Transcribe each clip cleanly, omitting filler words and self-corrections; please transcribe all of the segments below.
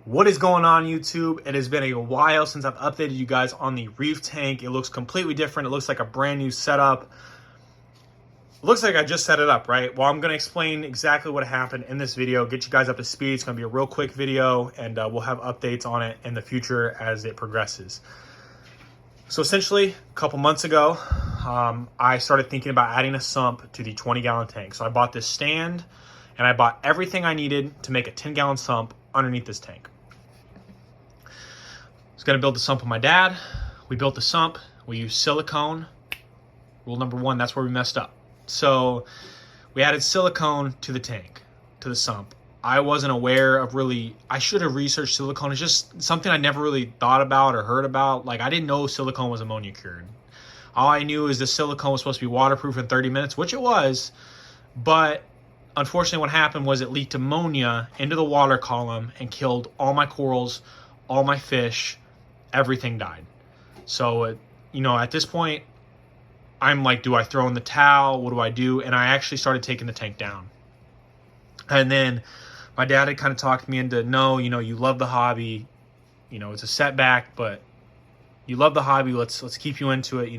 What is going on, YouTube? It has been a while since I've updated you guys on the Reef tank. It looks completely different. It looks like a brand new setup. It looks like I just set it up, right? Well, I'm going to explain exactly what happened in this video, get you guys up to speed. It's going to be a real quick video, and we'll have updates on it in the future as it progresses. So essentially, a couple months ago, I started thinking about adding a sump to the 20-gallon tank. So I bought this stand, and I bought everything I needed to make a 10-gallon sump underneath this tank. I was going to build the sump with my dad. We built the sump. We used silicone. Rule number one, that's where we messed up. So we added silicone to the tank, to the sump. I wasn't aware of I should have researched silicone. It's just something I never really thought about or heard about. Like, I didn't know silicone was ammonia cured. All I knew is the silicone was supposed to be waterproof in 30 minutes, which it was. But unfortunately, what happened was it leaked ammonia into the water column and killed all my corals, all my fish. Everything died. So, at this point, I'm like, do I throw in the towel? What do I do? And I actually started taking the tank down. And then my dad had kind of talked me into, no, you love the hobby. It's a setback, but you love the hobby. Let's keep you into it,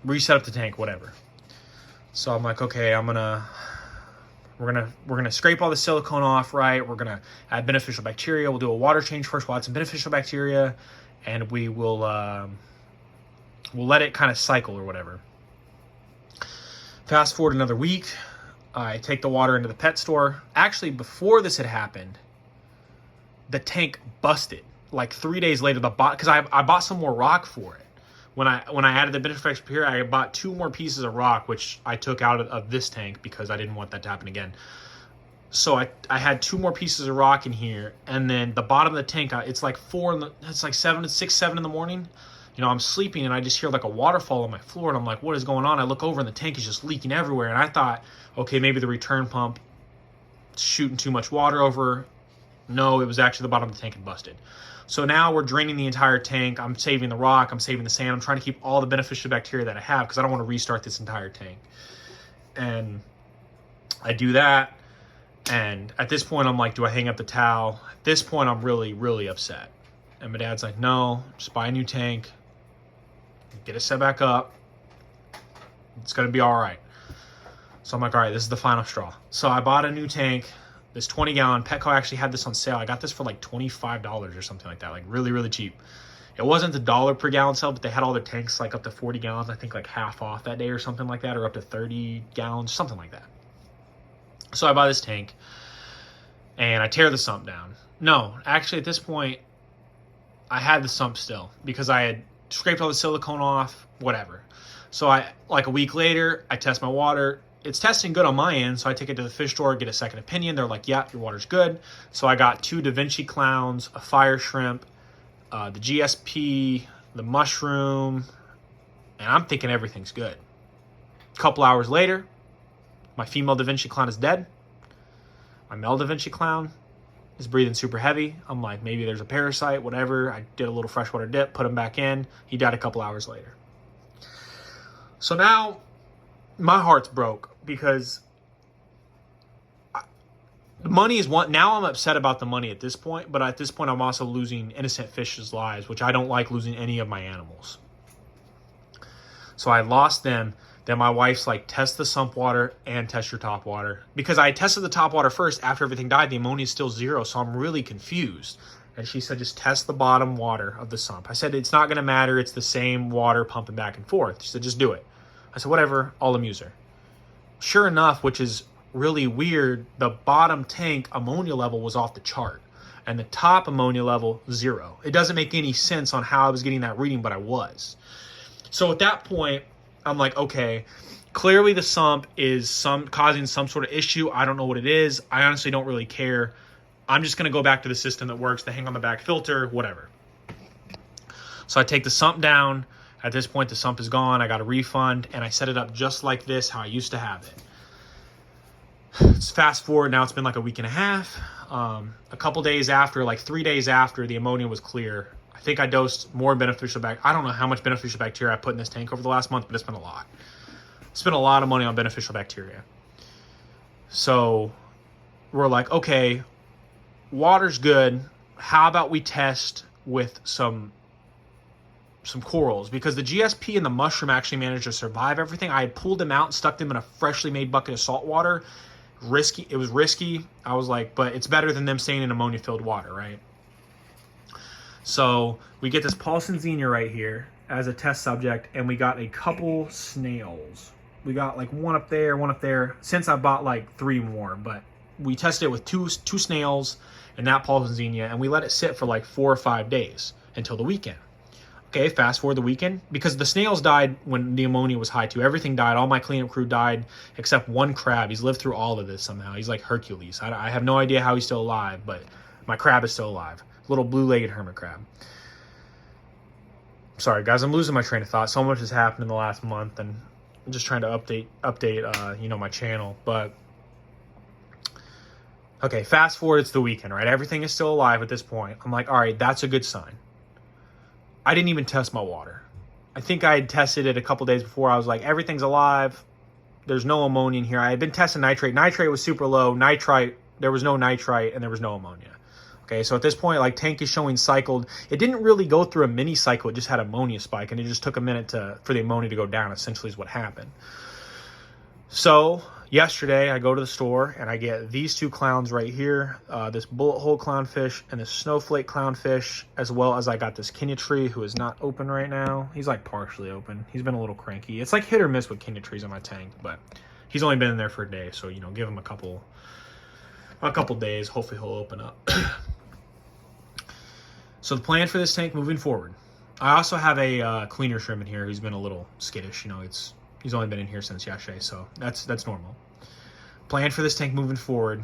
reset up the tank, whatever. So I'm like, okay, we're gonna scrape all the silicone off, right? We're gonna add beneficial bacteria. We'll do a water change first. We'll add some beneficial bacteria, and we will we'll let it kind of cycle or whatever. Fast forward another week, I take the water into the pet store. Actually, before this had happened, the tank busted. Like 3 days later, because I bought some more rock for it. When I added the beneficial bacteria, I bought 2 more pieces of rock, which I took out of this tank because I didn't want that to happen again. So I had 2 more pieces of rock in here, and then the bottom of the tank, it's like 6, 7 in the morning. I'm sleeping, and I just hear like a waterfall on my floor, and I'm like, what is going on? I look over, and the tank is just leaking everywhere, and I thought, okay, maybe the return pump shooting too much water over. No, it was actually the bottom of the tank had busted. So now we're draining the entire tank. I'm saving the rock. I'm saving the sand. I'm trying to keep all the beneficial bacteria that I have because I don't want to restart this entire tank. And I do that. And at this point, I'm like, do I hang up the towel? At this point, I'm really, really upset. And my dad's like, no, just buy a new tank. Get it set back up. It's going to be all right. So I'm like, all right, this is the final straw. So I bought a new tank. This 20-gallon, Petco actually had this on sale. I got this for like $25 or something like that, like really, really cheap. It wasn't the dollar per gallon sale, but they had all their tanks like up to 40 gallons, I think like half off that day or something like that, or up to 30 gallons, something like that. So I buy this tank, and I tear the sump down. No, actually at this point, I had the sump still because I had scraped all the silicone off, whatever. So like a week later, I test my water. It's testing good on my end, so I take it to the fish store, get a second opinion. They're like, yeah, your water's good. So I got 2 Da Vinci clowns, a fire shrimp, the GSP, the mushroom, and I'm thinking everything's good. A couple hours later, my female Da Vinci clown is dead. My male Da Vinci clown is breathing super heavy. I'm like, maybe there's a parasite, whatever. I did a little freshwater dip, put him back in. He died a couple hours later. So now my heart's broke because the money is one. Now I'm upset about the money at this point, but at this point I'm also losing innocent fish's lives, which I don't like losing any of my animals. So I lost them. Then my wife's like, test the sump water and test your top water. Because I tested the top water first after everything died. The ammonia is still 0, so I'm really confused. And she said, just test the bottom water of the sump. I said, it's not going to matter. It's the same water pumping back and forth. She said, just do it. I said, whatever, I'll amuse her. Sure enough, which is really weird, the bottom tank ammonia level was off the chart. And the top ammonia level, 0. It doesn't make any sense on how I was getting that reading, but I was. So at that point, I'm like, okay, clearly the sump is causing some sort of issue. I don't know what it is. I honestly don't really care. I'm just going to go back to the system that works, the hang on the back filter, whatever. So I take the sump down. At this point, the sump is gone. I got a refund, and I set it up just like this, how I used to have it. Let's fast forward. Now it's been like a week and a half. A couple days after, like 3 days after the ammonia was clear, I think I dosed more beneficial I don't know how much beneficial bacteria I put in this tank over the last month, but it's been a lot. Spent a lot of money on beneficial bacteria. So we're like, okay, water's good. How about we test with some corals, because the GSP and the mushroom actually managed to survive everything. I had pulled them out and stuck them in a freshly made bucket of salt water. Risky. It was risky. I was like, but it's better than them staying in ammonia filled water, right? So we get this Paulson Xenia right here as a test subject, and we got a couple snails. We got like one up there. Since I bought like 3 more, but we tested it with two snails and that Paulson Xenia, and we let it sit for like 4 or 5 days until the weekend. Okay, fast forward the weekend, because the snails died when the ammonia was high too. Everything died. All my cleanup crew died except one crab. He's lived through all of this somehow. He's like Hercules. I have no idea how he's still alive, but my crab is still alive. Little blue-legged hermit crab. Sorry, guys, I'm losing my train of thought. So much has happened in the last month, and I'm just trying to update you know, my channel. But okay, fast forward, it's the weekend, right? Everything is still alive at this point. I'm like, all right, that's a good sign. I didn't even test my water. I think I had tested it a couple days before. I was like, everything's alive. There's no ammonia in here. I had been testing nitrate. Nitrate was super low. Nitrite, there was no nitrite, and there was no ammonia. Okay, so at this point, like, tank is showing cycled. It didn't really go through a mini cycle. It just had ammonia spike, and it just took a minute for the ammonia to go down, essentially is what happened. So yesterday, I go to the store, and I get these 2 clowns right here, this bullet hole clownfish and this snowflake clownfish, as well as I got this Kenya tree, who is not open right now. He's like partially open. He's been a little cranky. It's like hit or miss with Kenya trees in my tank, but he's only been in there for a day, so, you know, give him a couple days. Hopefully he'll open up. So the plan for this tank moving forward, I also have a cleaner shrimp in here who's been a little skittish. You know, he's only been in here since yesterday, so that's normal. Plan for this tank moving forward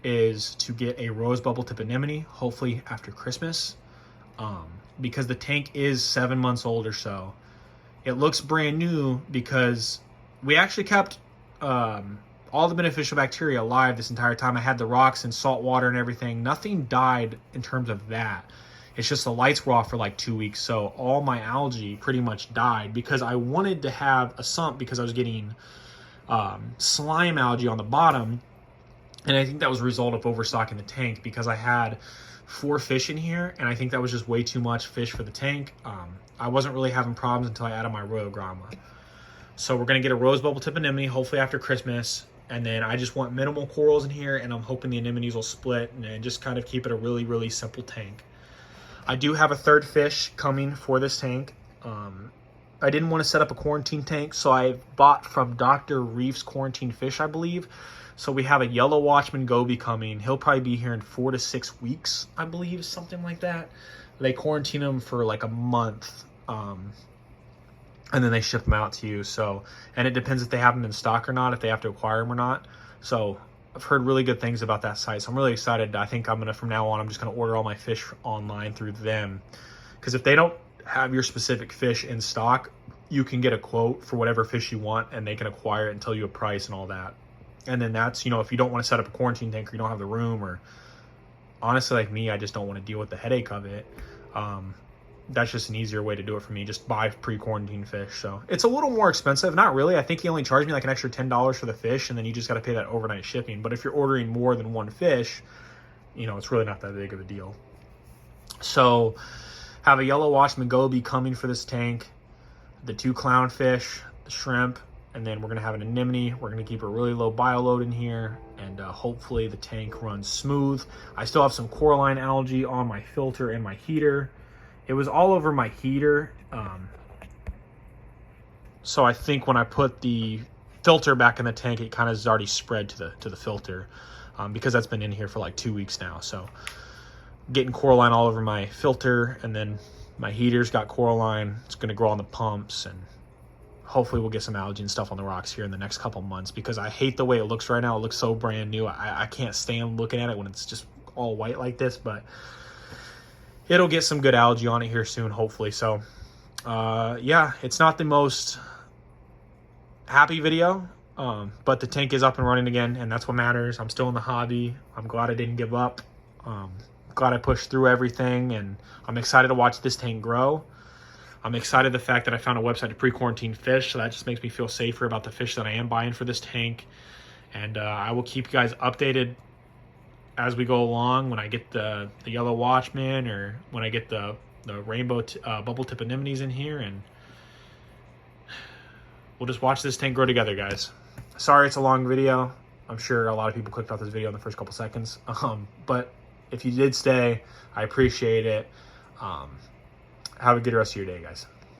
is to get a rose bubble tip anemone, hopefully after Christmas, because the tank is 7 months old or so. It looks brand new because we actually kept all the beneficial bacteria alive this entire time. I had the rocks and salt water and everything. Nothing died in terms of that. It's just the lights were off for like 2 weeks, so all my algae pretty much died because I wanted to have a sump because I was getting slime algae on the bottom, and I think that was a result of overstocking the tank because I had 4 fish in here, and I think that was just way too much fish for the tank. I wasn't really having problems until I added my Royal Grama. So we're going to get a rose bubble tip anemone, hopefully after Christmas, and then I just want minimal corals in here, and I'm hoping the anemones will split and just kind of keep it a really, really simple tank. I do have a 3rd fish coming for this tank. I didn't want to set up a quarantine tank, so I bought from Dr. Reef's quarantine fish, I believe. So we have a yellow watchman goby coming. He'll probably be here in 4 to 6 weeks, I believe, something like that. They quarantine him for like a month, and then they ship them out to you. So, and it depends if they have them in stock or not, if they have to acquire them or not. So I've heard really good things about that site, so I'm really excited. I think from now on, I'm just gonna order all my fish online through them, because if they don't have your specific fish in stock, you can get a quote for whatever fish you want, and they can acquire it and tell you a price and all that. And then that's, you know, if you don't want to set up a quarantine tank or you don't have the room, or honestly, like me, I just don't want to deal with the headache of it. That's just an easier way to do it for me. Just buy pre-quarantine fish. So it's a little more expensive. Not really. I think he only charged me like an extra $10 for the fish, and then you just got to pay that overnight shipping. But if you're ordering more than 1 fish, you know, it's really not that big of a deal. So have a yellow watchman goby coming for this tank, the 2 clownfish, the shrimp, and then we're going to have an anemone. We're going to keep a really low bioload in here, and hopefully the tank runs smooth. I still have some coralline algae on my filter and my heater. It was all over my heater, so I think when I put the filter back in the tank, it kind of has already spread to the filter, because that's been in here for like 2 weeks now. So getting coralline all over my filter, and then my heater's got coralline. It's going to grow on the pumps, and hopefully we'll get some algae and stuff on the rocks here in the next couple months, because I hate the way it looks right now. It looks so brand new. I can't stand looking at it when it's just all white like this, but it'll get some good algae on it here soon, hopefully. So yeah, it's not the most happy video, but the tank is up and running again, and that's what matters. I'm still in the hobby. I'm glad I didn't give up. Glad I pushed through everything, and I'm excited to watch this tank grow. I'm excited the fact that I found a website to pre-quarantine fish, so that just makes me feel safer about the fish that I am buying for this tank. And I will keep you guys updated as we go along, when I get the yellow watchman, or when I get the rainbow bubble tip anemones in here, and we'll just watch this tank grow together, guys. Sorry it's a long video. I'm sure a lot of people clicked off this video in the first couple seconds. But if you did stay, I appreciate it. Have a good rest of your day, guys.